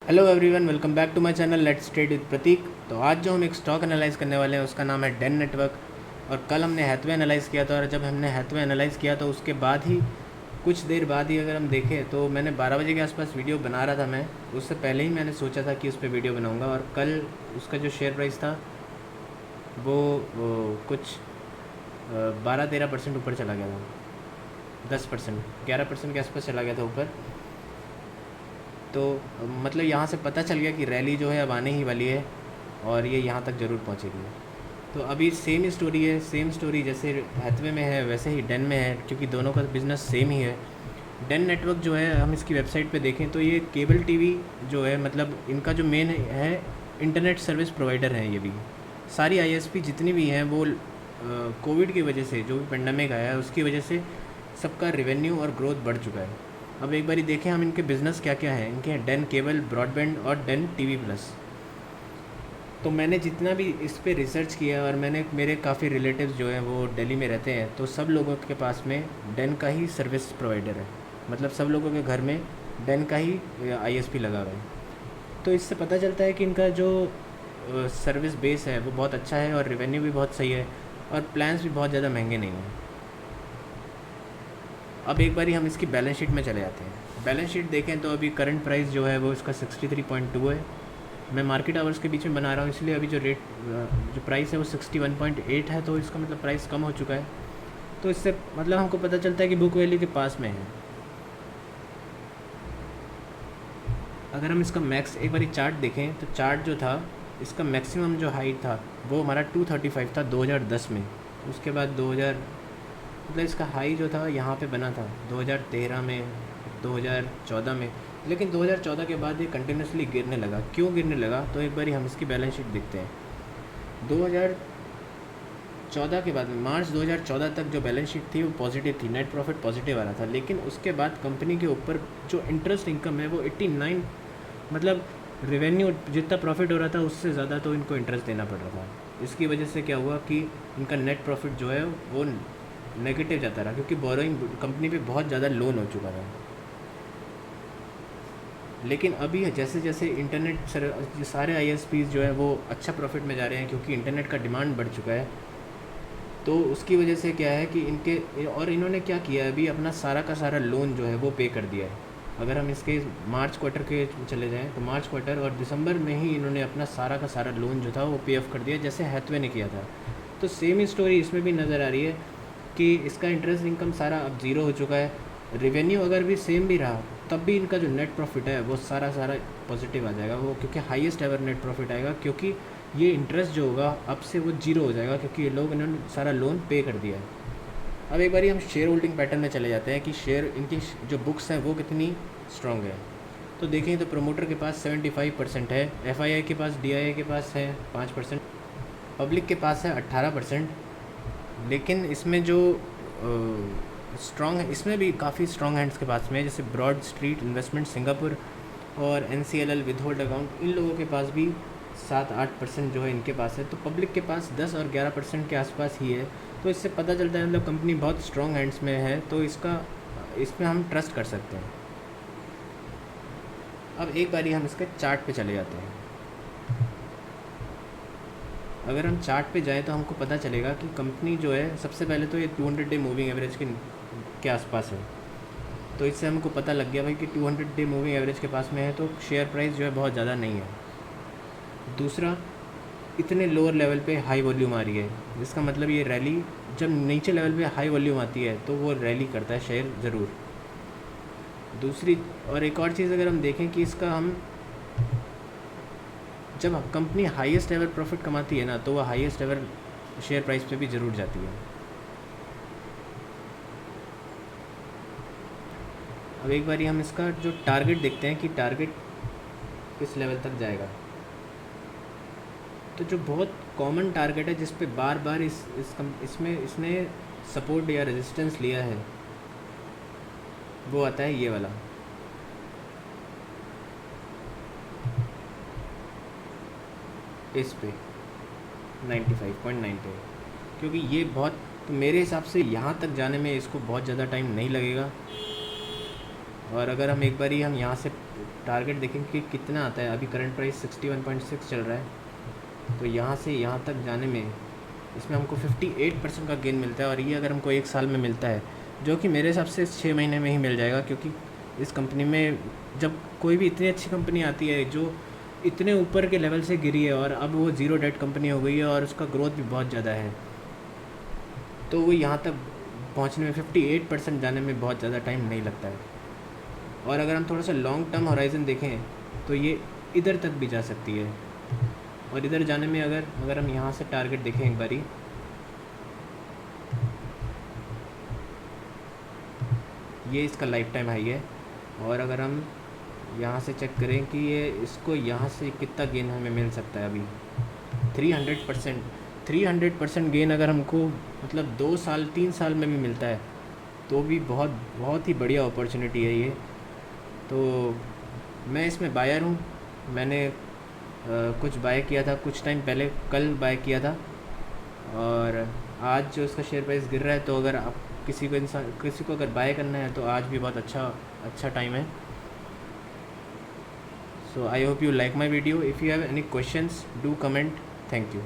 Hello everyone, welcome back to my channel let's trade with Prateek. तो आज जो हम एक स्टॉक एनालाइज करने वाले हैं उसका नाम है डेन नेटवर्क। और कल हमने हैथवे एनालाइज किया था, और जब हमने हैथवे एनालाइज किया तो उसके बाद ही कुछ देर बाद ही अगर हम देखें तो मैंने 12 बजे के आसपास वीडियो बना रहा था। मैं उससे पहले ही मैंने सोचा था कि उस पर वीडियो बनाऊँगा, और कल उसका जो शेयर प्राइस था वो कुछ 12-13% ऊपर चला गया था, 10% 11% के आसपास चला गया था ऊपर। तो मतलब यहाँ से पता चल गया कि रैली जो है अब आने ही वाली है और ये यहाँ तक ज़रूर पहुँचेगी। तो अभी सेम स्टोरी है, सेम स्टोरी जैसे हैथवे में है वैसे ही डेन में है, क्योंकि दोनों का बिज़नेस सेम ही है। डेन नेटवर्क जो है, हम इसकी वेबसाइट पे देखें तो ये केबल टीवी जो है, मतलब इनका जो मेन है इंटरनेट सर्विस प्रोवाइडर है। ये भी सारी आईएसपी जितनी भी हैं वो कोविड की वजह से, जो भी पेंडेमिक आया है उसकी वजह से सबका रेवेन्यू और ग्रोथ बढ़ चुका है। अब एक बारी देखें हम इनके बिज़नेस क्या क्या हैं। इनके हैं डेन केबल, ब्रॉडबैंड और डेन टीवी प्लस। तो मैंने जितना भी इस पे रिसर्च किया, और मैंने मेरे काफ़ी रिलेटिव्स जो हैं वो दिल्ली में रहते हैं, तो सब लोगों के पास में डेन का ही सर्विस प्रोवाइडर है। मतलब सब लोगों के घर में डेन का ही आईएसपी लगा हुआ है। तो इससे पता चलता है कि इनका जो सर्विस बेस है वो बहुत अच्छा है, और रेवेन्यू भी बहुत सही है, और प्लान्स भी बहुत ज़्यादा महंगे नहीं हैं। अब एक बारी हम इसकी बैलेंस शीट में चले जाते हैं। बैलेंस शीट देखें तो अभी करंट प्राइस जो है वो इसका 63.2 है। मैं मार्केट आवर्स के बीच में बना रहा हूँ, इसलिए अभी जो प्राइस है वो 61.8 है, तो इसका मतलब प्राइस कम हो चुका है। तो इससे मतलब हमको पता चलता है कि बुक वैल्यू के पास में है। अगर हम इसका मैक्स एक बारी चार्ट देखें तो चार्ट जो था, इसका मैक्सिमम जो हाइट था वो हमारा 235 था 2010 में। उसके बाद 2000 मतलब इसका हाई जो था यहाँ पे बना था 2013 में, 2014 में। लेकिन 2014 के बाद ये कंटिन्यूसली गिरने लगा। क्यों गिरने लगा? तो एक बारी हम इसकी बैलेंस शीट देखते हैं। 2014 के बाद में मार्च 2014 तक जो बैलेंस शीट थी वो पॉजिटिव थी, नेट प्रॉफिट पॉजिटिव आ रहा था। लेकिन उसके बाद कंपनी के ऊपर जो इंटरेस्ट इनकम है वो 89, मतलब रेवेन्यू जितना प्रॉफिट हो रहा था उससे ज़्यादा तो इनको इंटरेस्ट देना पड़ रहा था। इसकी वजह से क्या हुआ कि इनका नेट प्रॉफिट जो है वो नेगेटिव जाता रहा, क्योंकि बोरोइंग कंपनी पे बहुत ज़्यादा लोन हो चुका था। लेकिन अभी जैसे जैसे इंटरनेट सारे आईएसपीज जो है वो अच्छा प्रॉफिट में जा रहे हैं, क्योंकि इंटरनेट का डिमांड बढ़ चुका है। तो उसकी वजह से क्या है कि इन्होंने क्या किया है, अभी अपना सारा का सारा लोन जो है वो पे कर दिया है। अगर हम इसके मार्च क्वार्टर के चले जाएँ तो मार्च क्वार्टर और दिसंबर में ही इन्होंने अपना सारा का सारा लोन जो था वो पे ऑफ कर दिया, जैसे हैथवे ने किया था। तो सेम ही स्टोरी इसमें भी नज़र आ रही है कि इसका इंटरेस्ट इनकम सारा अब ज़ीरो हो चुका है। रेवेन्यू अगर भी सेम भी रहा तब भी इनका जो नेट प्रॉफिट है वो सारा पॉजिटिव आ जाएगा, वो क्योंकि हाईएस्ट एवर नेट प्रॉफिट आएगा, क्योंकि ये इंटरेस्ट जो होगा अब से वो जीरो हो जाएगा, क्योंकि ये लोग इन्होंने सारा लोन पे कर दिया है। अब एक बारी हम शेयर होल्डिंग पैटर्न में चले जाते हैं कि शेयर इनकी जो बुक्स हैं वो कितनी स्ट्रॉन्ग है। तो देखें तो प्रोमोटर के पास 75% है, एफआईआई के पास, डीआईआई के पास है 5%, पब्लिक के पास है 18%। लेकिन इसमें जो स्ट्रॉन्ग है, इसमें भी काफ़ी स्ट्रॉन्ग हैंड्स के पास में है, जैसे ब्रॉड स्ट्रीट इन्वेस्टमेंट सिंगापुर और एनसीएलएल विदहोल्ड अकाउंट, इन लोगों के पास भी 7-8% जो है इनके पास है। तो पब्लिक के पास 10 और 11% के आसपास ही है। तो इससे पता चलता है मतलब कंपनी बहुत स्ट्रॉन्ग हैंड्स में है, तो इसमें हम ट्रस्ट कर सकते हैं। अब एक बारी हम इसके चार्ट पे चले जाते हैं। अगर हम चार्ट पे जाएं तो हमको पता चलेगा कि कंपनी जो है, सबसे पहले तो ये 200 डे मूविंग एवरेज के आसपास है। तो इससे हमको पता लग गया भाई कि 200 डे मूविंग एवरेज के पास में है, तो शेयर प्राइस जो है बहुत ज़्यादा नहीं है। दूसरा, इतने लोअर लेवल पे हाई वॉल्यूम आ रही है, जिसका मतलब ये रैली, जब नीचे लेवल पे हाई वॉल्यूम आती है तो वो रैली करता है शेयर ज़रूर। दूसरी और एक और चीज़ अगर हम देखें कि इसका हम जब कंपनी हाईएस्ट एवर प्रॉफिट कमाती है ना, तो वह हाईएस्ट एवर शेयर प्राइस पे भी ज़रूर जाती है। अब एक बारी हम इसका जो टारगेट देखते हैं कि टारगेट किस लेवल तक जाएगा। तो जो बहुत कॉमन टारगेट है जिस पे बार बार इसमें इसने सपोर्ट या रेजिस्टेंस लिया है, वो आता है ये वाला। इस पे 95.98, क्योंकि ये बहुत, तो मेरे हिसाब से यहाँ तक जाने में इसको बहुत ज़्यादा टाइम नहीं लगेगा। और अगर हम एक बारी हम यहाँ से टारगेट देखें कि कितना आता है। अभी करंट प्राइस 61.6 चल रहा है, तो यहाँ से यहाँ तक जाने में इसमें हमको 58% का गेन मिलता है। और ये अगर हमको 1 साल में मिलता है, जो कि मेरे हिसाब से 6 महीने में ही मिल जाएगा, क्योंकि इस कंपनी में जब कोई भी इतनी अच्छी कंपनी आती है जो इतने ऊपर के लेवल से गिरी है और अब वो ज़ीरो डेट कंपनी हो गई है और उसका ग्रोथ भी बहुत ज़्यादा है, तो वो यहाँ तक पहुँचने में 58% जाने में बहुत ज़्यादा टाइम नहीं लगता है। और अगर हम थोड़ा सा लॉन्ग टर्म होराइज़न देखें तो ये इधर तक भी जा सकती है। और इधर जाने में अगर हम यहाँ से टारगेट देखें एक बारी, ये इसका लाइफ टाइम हाई है। और अगर हम यहाँ से चेक करें कि ये इसको यहाँ से कितना गेन हमें मिल सकता है, अभी 300% गेन अगर हमको मतलब 2 साल 3 साल में भी मिलता है तो भी बहुत बहुत ही बढ़िया अपॉर्चुनिटी है ये। तो मैं इसमें बायर हूँ। मैंने कुछ बाय किया था कुछ टाइम पहले, कल बाय किया था, और आज जो इसका शेयर प्राइस गिर रहा है, तो अगर आप किसी को अगर बाय करना है तो आज भी बहुत अच्छा टाइम है। So I hope you like my video. If you have any questions, do comment. Thank you.